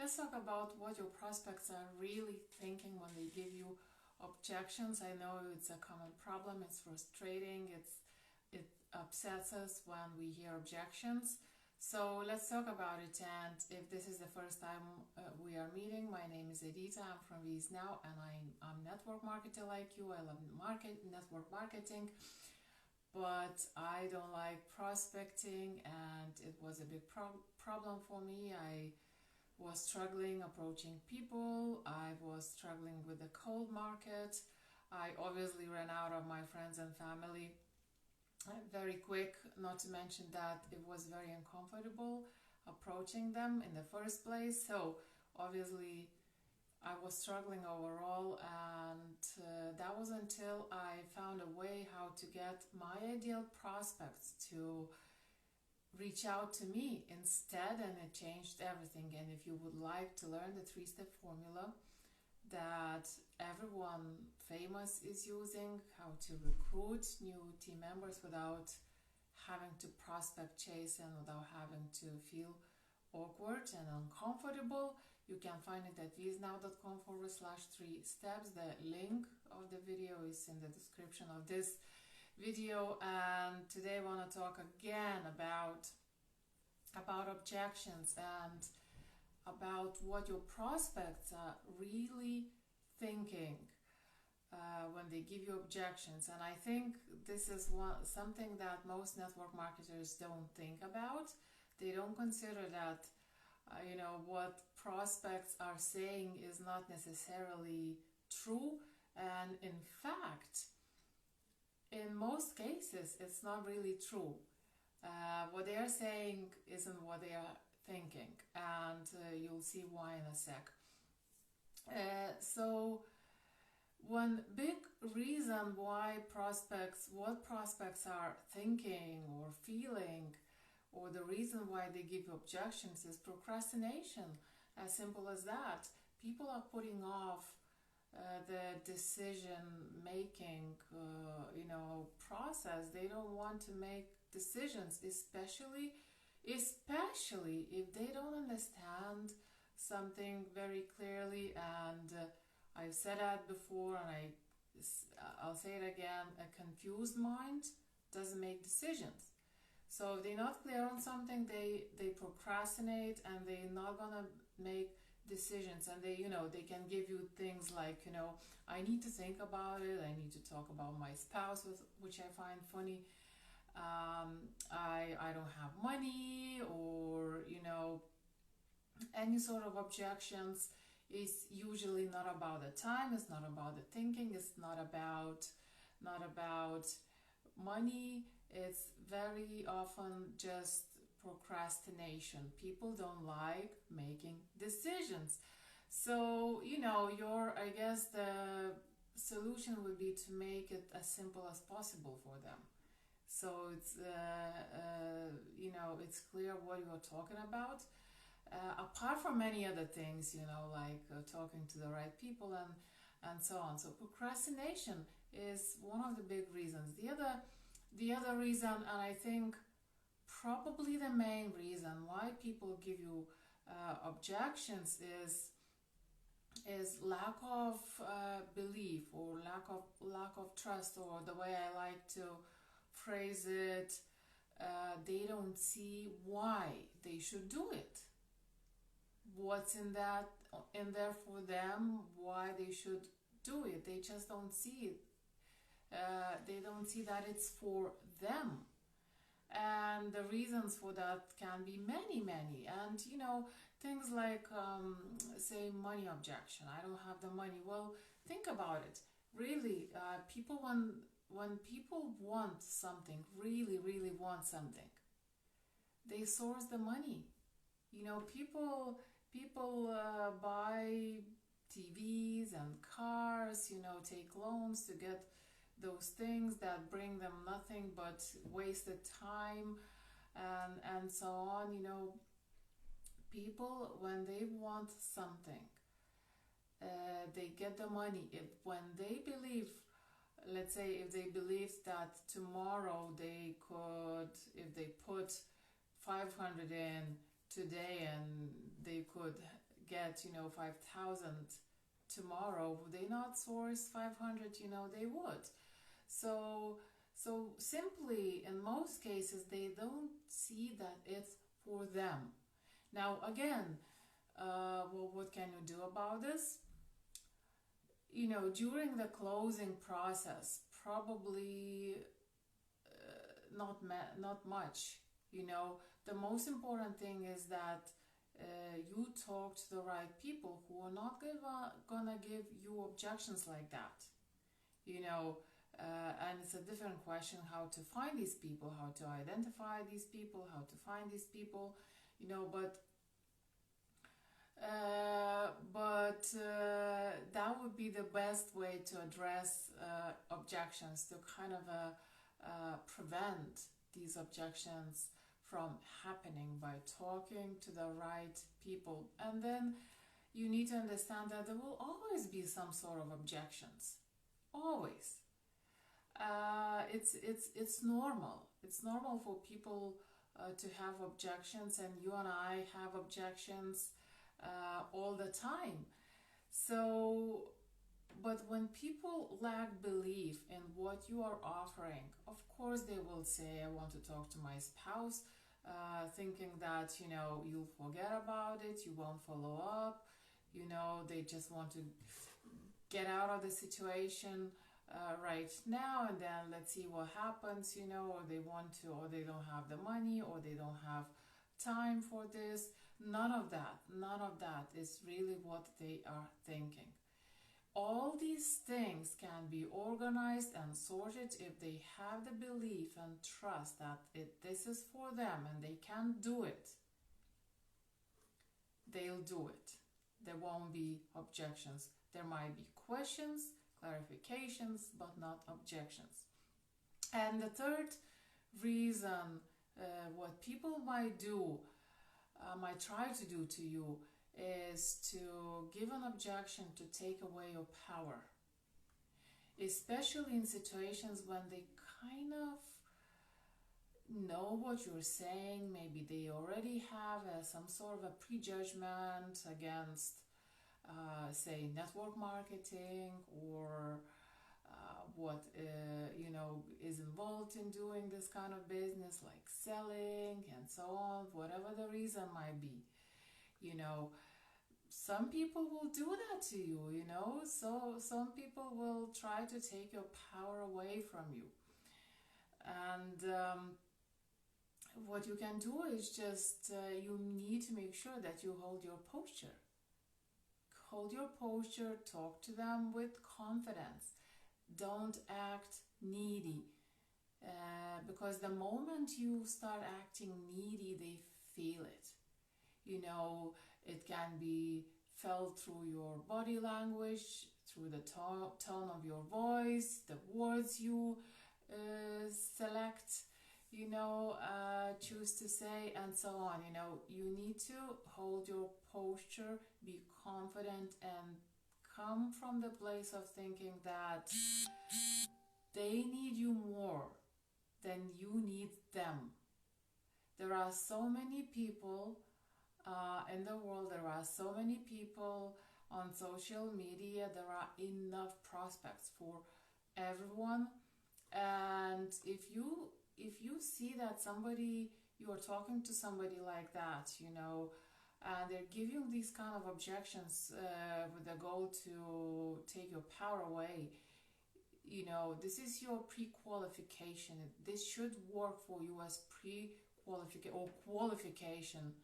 let's talk about what your prospects are really thinking when they give you objections. I know it's a common problem, it's frustrating, it upsets us when we hear objections. So let's talk about it, and if this is the first time we are meeting, my name is Edita, I'm from VIE Now, and I'm network marketer like you. I love network marketing, but I don't like prospecting, and it was a big problem for me. I was struggling approaching people, I was struggling with the cold market. I obviously ran out of my friends and family very quick, not to mention that it was very uncomfortable approaching them in the first place. So obviously I was struggling overall, and that was until I found a way how to get my ideal prospects to reach out to me instead, and it changed everything. And if you would like to learn the 3-step formula that everyone famous is using, how to recruit new team members without having to prospect chase and without having to feel awkward and uncomfortable, you can find it at viesnow.com/3steps. The link of the video is in the description of this video. And today I want to talk again about objections and about what your prospects are really thinking when they give you objections. And I think this is something that most network marketers don't think about. They don't consider that what prospects are saying is not necessarily true, and in fact in most cases it's not really true. What they are saying isn't what they are thinking, and you'll see why in a sec. So one big reason why what prospects are thinking or feeling, or the reason why they give you objections, is procrastination. As simple as that. People are putting off the decision making process. They don't want to make decisions, especially if they don't understand something very clearly. And I've said that before, and I'll say it again, a confused mind doesn't make decisions. So if they're not clear on something, they procrastinate, and they're not gonna make decisions. And they can give you things like, I need to think about it, I need to talk about my spouse, which I find funny. I don't have money, or any sort of objections is usually not about the time, it's not about the thinking, it's not about money. It's very often just procrastination. People don't like making decisions. So I guess the solution would be to make it as simple as possible for them. So it's it's clear what you're talking about, apart from many other things, like talking to the right people and so on. So procrastination is one of the big reasons. The other reason, and I think probably the main reason why people give you objections is lack of belief, or lack of trust, or the way I like to phrase it, they don't see why they should do it. What's in there for them, why they should do it. They just don't see it. They don't see that it's for them. And the reasons for that can be many. And things like say money objection. I don't have the money. Well, think about it. Really, people, when people want something, really want something, they source the money. People buy TVs and cars, take loans to get those things that bring them nothing but wasted time and so on. People, when they want something, they get the money. When they believe, let's say if they believe that tomorrow they could, if they put 500 in today, and they could get 5,000 tomorrow, would they not source 500? They would. So simply, in most cases, they don't see that it's for them. Now again, well, what can you do about this? During the closing process, probably not much. The most important thing is that you talk to the right people who are not gonna give you objections like that. And it's a different question how to find these people, how to identify these people, how to find these people, but that would be the best way to address objections, to kind of prevent these objections from happening by talking to the right people. And then you need to understand that there will always be some sort of objections. Always. It's normal. It's normal for people to have objections, and you and I have objections all the time. So, but when people lack belief in what you are offering, of course they will say, I want to talk to my spouse, thinking that, you'll forget about it, you won't follow up, they just want to get out of the situation right now, and then let's see what happens, or they want to, or they don't have the money, or they don't have time for this. None of that is really what they are thinking. All these things can be organized and sorted if they have the belief and trust that this is for them and they can do it. They'll do it. There won't be objections. There might be questions, clarifications, but not objections. And the third reason what people might try to do to you is to give an objection to take away your power, especially in situations when they kind of know what you're saying. Maybe they already have some sort of a prejudgment against say network marketing, or what is involved in doing this kind of business, like selling and so on, whatever the reason might be. Some people will do that to you, so some people will try to take your power away from you. And what you can do is just you need to make sure that you hold your posture. Hold your posture, talk to them with confidence. Don't act needy, because the moment you start acting needy, they feel it. It can be felt through your body language, through the tone of your voice, the words you select, choose to say, and so on. You need to hold your posture, be confident, and come from the place of thinking that they need you more than you need them. There are so many people in the world, there are so many people on social media, there are enough prospects for everyone. And if you see that you are talking to somebody like that, and they're giving these kind of objections with the goal to take your power away, this is your pre-qualification. This should work for you as pre-qualification or qualification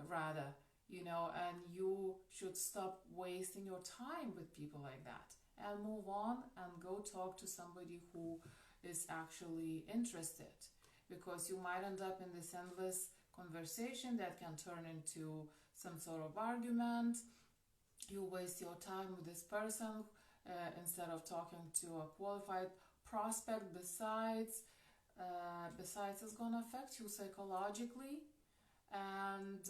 rather, and you should stop wasting your time with people like that and move on and go talk to somebody who is actually interested, because you might end up in this endless conversation that can turn into some sort of argument. You waste your time with this person instead of talking to a qualified prospect. Besides it's gonna affect you psychologically, and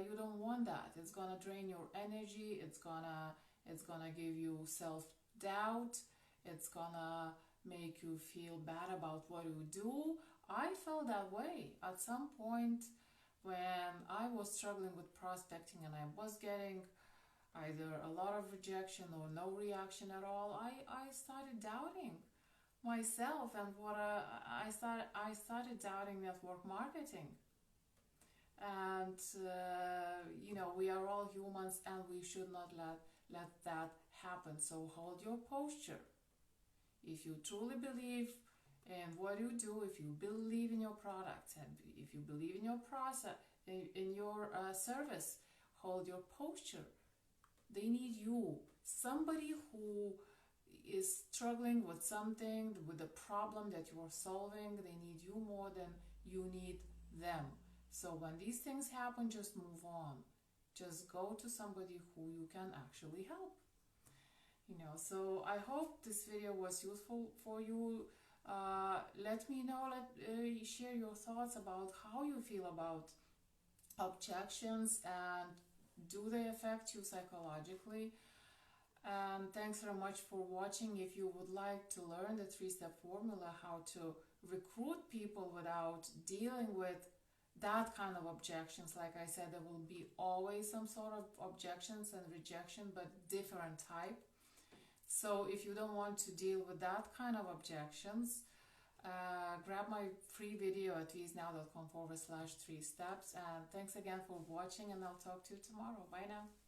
you don't want that. It's gonna drain your energy. It's gonna give you self-doubt. It's gonna make you feel bad about what you do. I felt that way at some point when I was struggling with prospecting, and I was getting either a lot of rejection or no reaction at all, I started doubting myself and what I started doubting network marketing. And we are all humans and we should not let that happen. So hold your posture. If you truly believe in what you do, if you believe in your products, and if you believe in your process, in your service, hold your posture. They need you. Somebody who is struggling with something, with the problem that you are solving, they need you more than you need them. So when these things happen, just move on. Just go to somebody who you can actually help. So I hope this video was useful for you. Let me know, share your thoughts about how you feel about objections and do they affect you psychologically. And thanks very much for watching. If you would like to learn the 3-step formula, how to recruit people without dealing with that kind of objections, like I said, there will be always some sort of objections and rejection, but different type. So if you don't want to deal with that kind of objections, grab my free video at viesnow.com/3 steps. And thanks again for watching, and I'll talk to you tomorrow. Bye now.